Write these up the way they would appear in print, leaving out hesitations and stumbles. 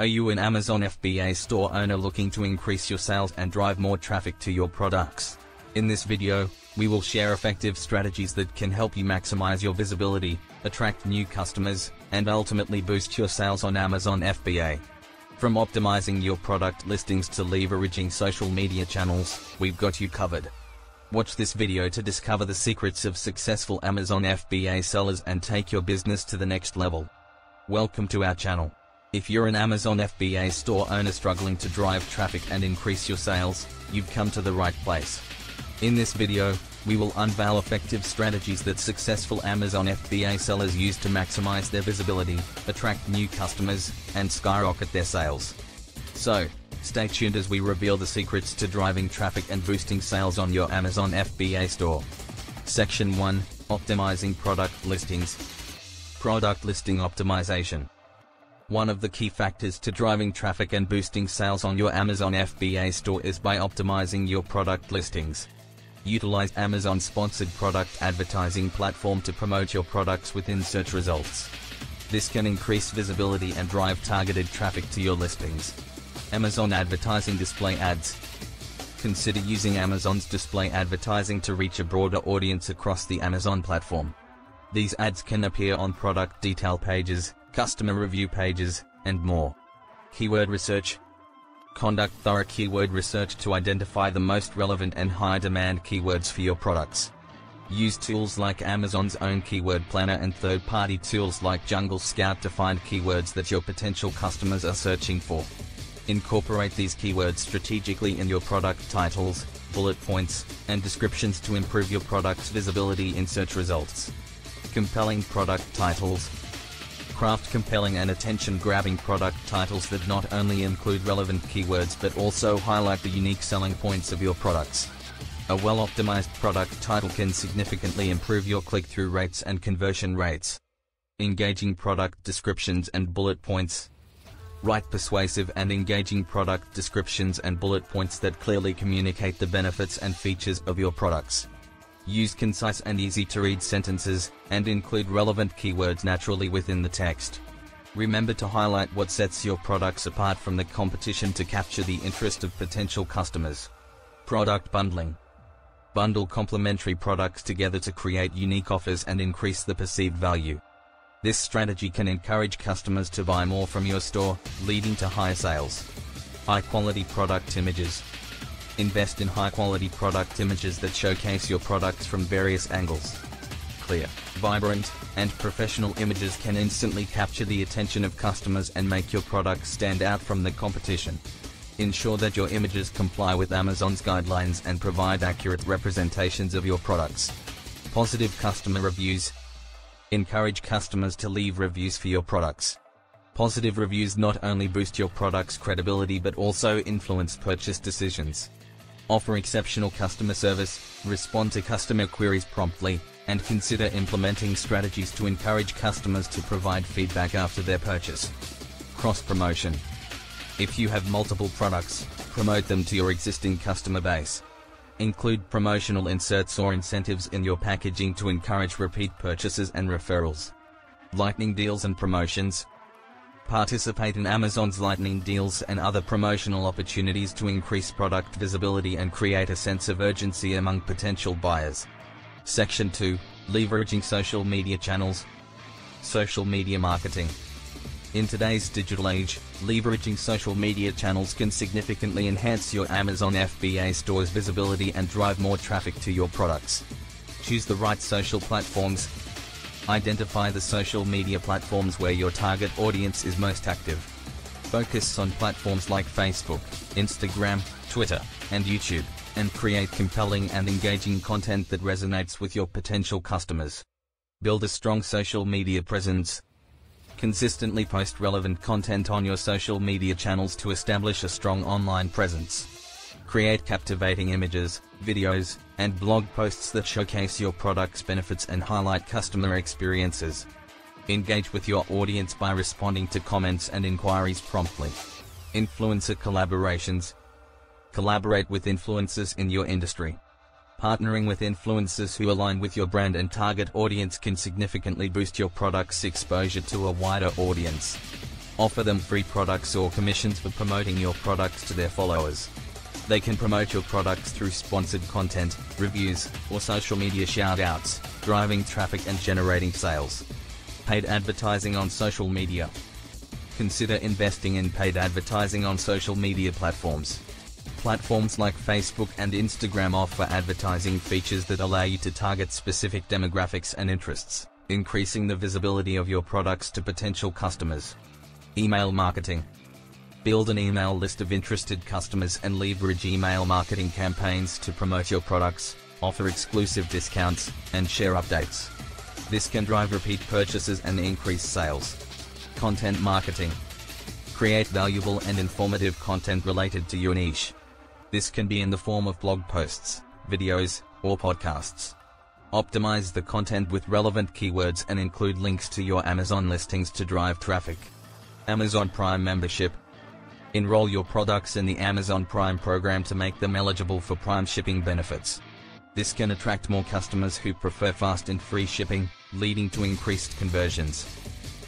Are you an Amazon FBA store owner looking to increase your sales and drive more traffic to your products? In this video, we will share effective strategies that can help you maximize your visibility, attract new customers, and ultimately boost your sales on Amazon FBA. From optimizing your product listings to leveraging social media channels, we've got you covered. Watch this video to discover the secrets of successful Amazon FBA sellers and take your business to the next level. Welcome to our channel. If you're an Amazon FBA store owner struggling to drive traffic and increase your sales, you've come to the right place. In this video, we will unveil effective strategies that successful Amazon FBA sellers use to maximize their visibility, attract new customers, and skyrocket their sales. So, stay tuned as we reveal the secrets to driving traffic and boosting sales on your Amazon FBA store. Section 1. Optimizing product listings. Product listing optimization. One of the key factors to driving traffic and boosting sales on your Amazon FBA store is by optimizing your product listings. Utilize Amazon's sponsored product advertising platform to promote your products within search results. This can increase visibility and drive targeted traffic to your listings. Amazon Advertising Display Ads. Consider using Amazon's display advertising to reach a broader audience across the Amazon platform. These ads can appear on product detail pages, customer review pages, and more. Keyword research. Conduct thorough keyword research to identify the most relevant and high-demand keywords for your products. Use tools like Amazon's own keyword planner and third-party tools like Jungle Scout to find keywords that your potential customers are searching for. Incorporate these keywords strategically in your product titles, bullet points, and descriptions to improve your product's visibility in search results. Compelling product titles. Craft compelling and attention-grabbing product titles that not only include relevant keywords but also highlight the unique selling points of your products. A well-optimized product title can significantly improve your click-through rates and conversion rates. Engaging product descriptions and bullet points. Write persuasive and engaging product descriptions and bullet points that clearly communicate the benefits and features of your products. Use concise and easy-to-read sentences, and include relevant keywords naturally within the text. Remember to highlight what sets your products apart from the competition to capture the interest of potential customers. Product bundling. Bundle complementary products together to create unique offers and increase the perceived value. This strategy can encourage customers to buy more from your store, leading to higher sales. High-quality product images. Invest in high-quality product images that showcase your products from various angles. Clear, vibrant, and professional images can instantly capture the attention of customers and make your products stand out from the competition. Ensure that your images comply with Amazon's guidelines and provide accurate representations of your products. Positive customer reviews. Encourage customers to leave reviews for your products. Positive reviews not only boost your product's credibility but also influence purchase decisions. Offer exceptional customer service, respond to customer queries promptly, and consider implementing strategies to encourage customers to provide feedback after their purchase. Cross-promotion. If you have multiple products, promote them to your existing customer base. Include promotional inserts or incentives in your packaging to encourage repeat purchases and referrals. Lightning deals and promotions. Participate in Amazon's lightning deals and other promotional opportunities to increase product visibility and create a sense of urgency among potential buyers. Section 2. Leveraging social media channels. Social media marketing. In today's digital age, leveraging social media channels can significantly enhance your Amazon FBA store's visibility and drive more traffic to your products. Choose the right social platforms. Identify the social media platforms where your target audience is most active. Focus on platforms like Facebook, Instagram, Twitter, and YouTube, and create compelling and engaging content that resonates with your potential customers. Build a strong social media presence. Consistently post relevant content on your social media channels to establish a strong online presence. Create captivating images, videos, and blog posts that showcase your product's benefits and highlight customer experiences. Engage with your audience by responding to comments and inquiries promptly. Influencer collaborations. Collaborate with influencers in your industry. Partnering with influencers who align with your brand and target audience can significantly boost your product's exposure to a wider audience. Offer them free products or commissions for promoting your products to their followers. They can promote your products through sponsored content, reviews, or social media shout-outs, driving traffic and generating sales. Paid advertising on social media. Consider investing in paid advertising on social media platforms. Platforms like Facebook and Instagram offer advertising features that allow you to target specific demographics and interests, increasing the visibility of your products to potential customers. Email marketing. Build an email list of interested customers and leverage email marketing campaigns to promote your products, offer exclusive discounts, and share updates. This can drive repeat purchases and increase sales. Content marketing. Create valuable and informative content related to your niche. This can be in the form of blog posts, videos, or podcasts. Optimize the content with relevant keywords and include links to your Amazon listings to drive traffic. Amazon Prime membership. Enroll your products in the Amazon Prime program to make them eligible for Prime shipping benefits. This can attract more customers who prefer fast and free shipping, leading to increased conversions.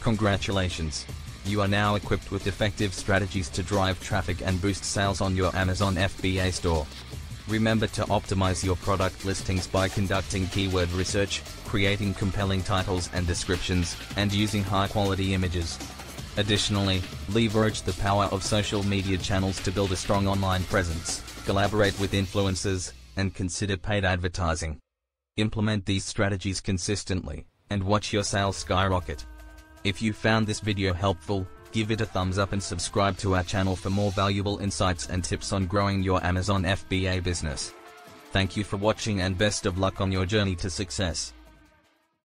Congratulations! You are now equipped with effective strategies to drive traffic and boost sales on your Amazon FBA store. Remember to optimize your product listings by conducting keyword research, creating compelling titles and descriptions, and using high-quality images. Additionally, leverage the power of social media channels to build a strong online presence, collaborate with influencers, and consider paid advertising. Implement these strategies consistently, and watch your sales skyrocket. If you found this video helpful, give it a thumbs up and subscribe to our channel for more valuable insights and tips on growing your Amazon FBA business. Thank you for watching and best of luck on your journey to success.